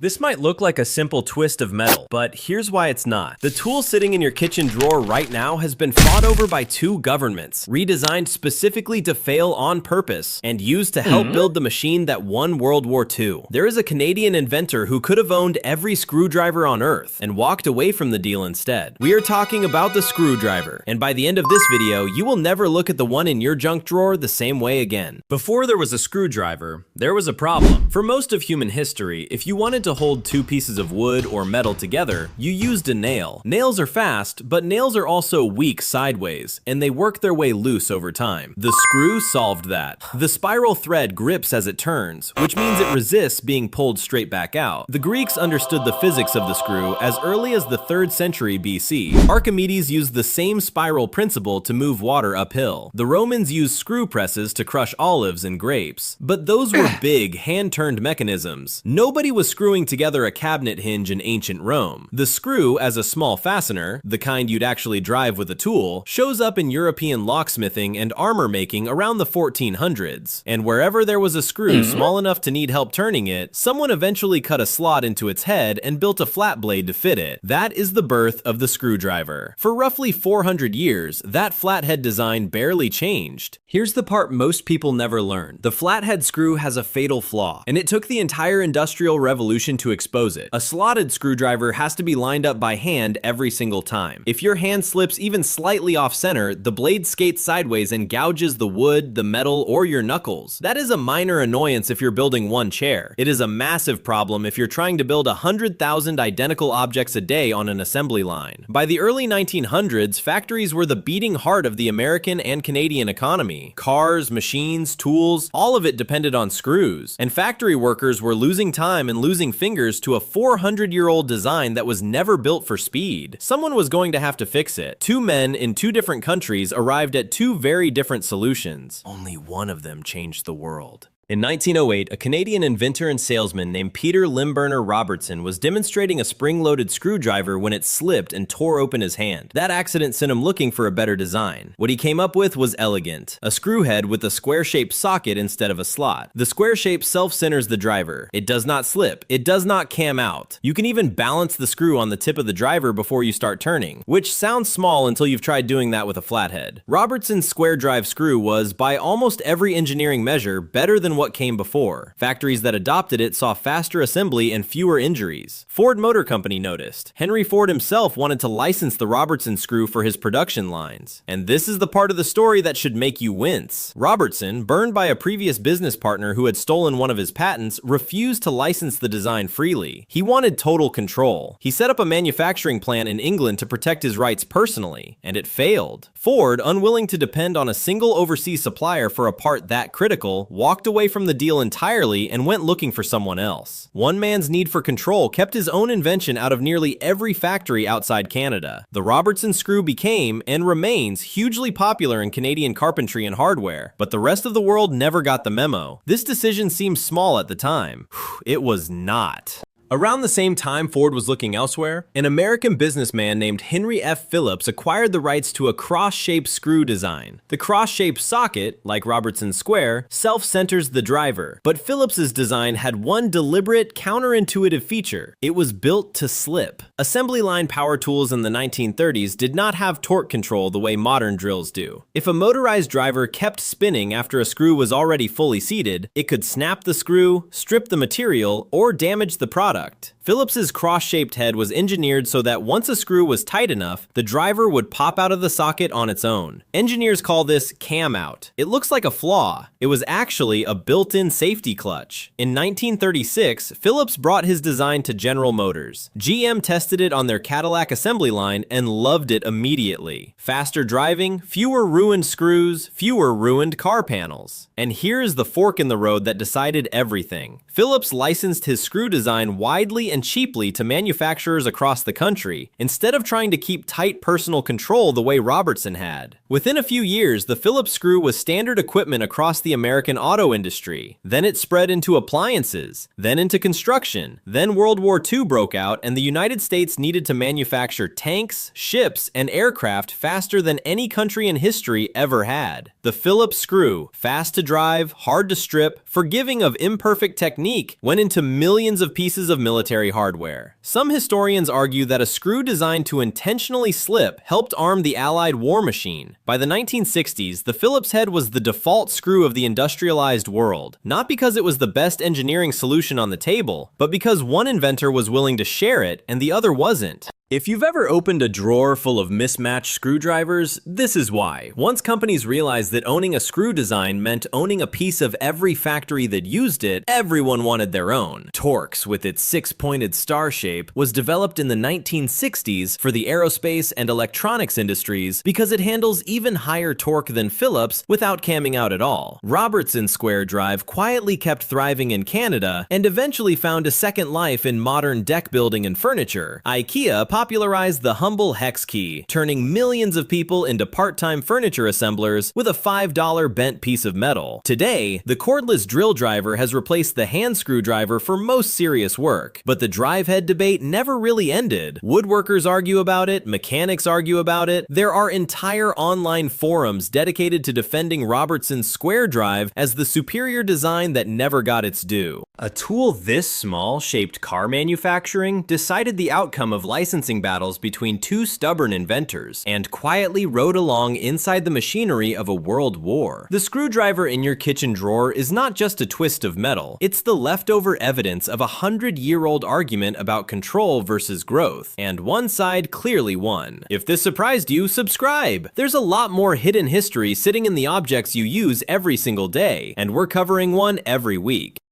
This might look like a simple twist of metal, but here's why it's not. The tool sitting in your kitchen drawer right now has been fought over by two governments, redesigned specifically to fail on purpose, and used to help build the machine that won World War II. There is a Canadian inventor who could have owned every screwdriver on Earth and walked away from the deal instead. We are talking about the screwdriver, and by the end of this video, you will never look at the one in your junk drawer the same way again. Before there was a screwdriver, there was a problem. For most of human history, if you wanted to hold two pieces of wood or metal together, you used a nail. Nails are fast, but nails are also weak sideways, and they work their way loose over time. The screw solved that. The spiral thread grips as it turns, which means it resists being pulled straight back out. The Greeks understood the physics of the screw as early as the 3rd century BC. Archimedes used the same spiral principle to move water uphill. The Romans used screw presses to crush olives and grapes. But those were big, hand-turned mechanisms. Nobody was screwing together a cabinet hinge in ancient Rome. The screw, as a small fastener, the kind you'd actually drive with a tool, shows up in European locksmithing and armor making around the 1400s. And wherever there was a screw small enough to need help turning it, someone eventually cut a slot into its head and built a flat blade to fit it. That is the birth of the screwdriver. For roughly 400 years, that flathead design barely changed. Here's the part most people never learn. The flathead screw has a fatal flaw, and it took the entire Industrial Revolution to expose it. A slotted screwdriver has to be lined up by hand every single time. If your hand slips even slightly off center, the blade skates sideways and gouges the wood, the metal, or your knuckles. That is a minor annoyance if you're building one chair. It is a massive problem if you're trying to build 100,000 identical objects a day on an assembly line. By the early 1900s, factories were the beating heart of the American and Canadian economy. Cars, machines, tools, all of it depended on screws. And factory workers were losing time and losing fingers to a 400-year-old design that was never built for speed. Someone was going to have to fix it. Two men in two different countries arrived at two very different solutions. Only one of them changed the world. In 1908, a Canadian inventor and salesman named Peter Limburner Robertson was demonstrating a spring-loaded screwdriver when it slipped and tore open his hand. That accident sent him looking for a better design. What he came up with was elegant. A screw head with a square-shaped socket instead of a slot. The square shape self-centers the driver. It does not slip. It does not cam out. You can even balance the screw on the tip of the driver before you start turning, which sounds small until you've tried doing that with a flathead. Robertson's square drive screw was, by almost every engineering measure, better than what came before. Factories that adopted it saw faster assembly and fewer injuries. Ford Motor Company noticed. Henry Ford himself wanted to license the Robertson screw for his production lines. And this is the part of the story that should make you wince. Robertson, burned by a previous business partner who had stolen one of his patents, refused to license the design freely. He wanted total control. He set up a manufacturing plant in England to protect his rights personally, and it failed. Ford, unwilling to depend on a single overseas supplier for a part that critical, walked away from the deal entirely and went looking for someone else. One man's need for control kept his own invention out of nearly every factory outside Canada. The Robertson screw became, and remains, hugely popular in Canadian carpentry and hardware, but the rest of the world never got the memo. This decision seemed small at the time. It was not. Around the same time Ford was looking elsewhere, an American businessman named Henry F. Phillips acquired the rights to a cross-shaped screw design. The cross-shaped socket, like Robertson's square, self-centers the driver, but Phillips's design had one deliberate, counterintuitive feature. It was built to slip. Assembly line power tools in the 1930s did not have torque control the way modern drills do. If a motorized driver kept spinning after a screw was already fully seated, it could snap the screw, strip the material, or damage the product. Phillips's cross-shaped head was engineered so that once a screw was tight enough, the driver would pop out of the socket on its own. Engineers call this cam out. It looks like a flaw. It was actually a built-in safety clutch. In 1936, Phillips brought his design to General Motors. GM tested it on their Cadillac assembly line and loved it immediately. Faster driving, fewer ruined screws, fewer ruined car panels. And here is the fork in the road that decided everything. Phillips licensed his screw design widely and cheaply to manufacturers across the country, instead of trying to keep tight personal control the way Robertson had. Within a few years, the Phillips screw was standard equipment across the American auto industry. Then it spread into appliances, then into construction. Then World War II broke out, and the United States needed to manufacture tanks, ships, and aircraft faster than any country in history ever had. The Phillips screw, fast to drive, hard to strip, forgiving of imperfect technique, went into millions of pieces of military hardware. Some historians argue that a screw designed to intentionally slip helped arm the Allied war machine. By the 1960s, the Phillips head was the default screw of the industrialized world, not because it was the best engineering solution on the table, but because one inventor was willing to share it and the other wasn't. If you've ever opened a drawer full of mismatched screwdrivers, this is why. Once companies realized that owning a screw design meant owning a piece of every factory that used it, everyone wanted their own. Torx, with its six-pointed star shape, was developed in the 1960s for the aerospace and electronics industries because it handles even higher torque than Phillips without camming out at all. Robertson square drive quietly kept thriving in Canada and eventually found a second life in modern deck building and furniture. IKEA popularized the humble hex key, turning millions of people into part-time furniture assemblers with a $5 bent piece of metal. Today, the cordless drill driver has replaced the hand screwdriver for most serious work, but the drive head debate never really ended. Woodworkers argue about it, mechanics argue about it. There are entire online forums dedicated to defending Robertson's square drive as the superior design that never got its due. A tool this small shaped car manufacturing decided the outcome of licensing battles between two stubborn inventors and quietly rode along inside the machinery of a world war. The screwdriver in your kitchen drawer is not just a twist of metal, it's the leftover evidence of a 100-year-old argument about control versus growth, and one side clearly won. If this surprised you, subscribe! There's a lot more hidden history sitting in the objects you use every single day, and we're covering one every week.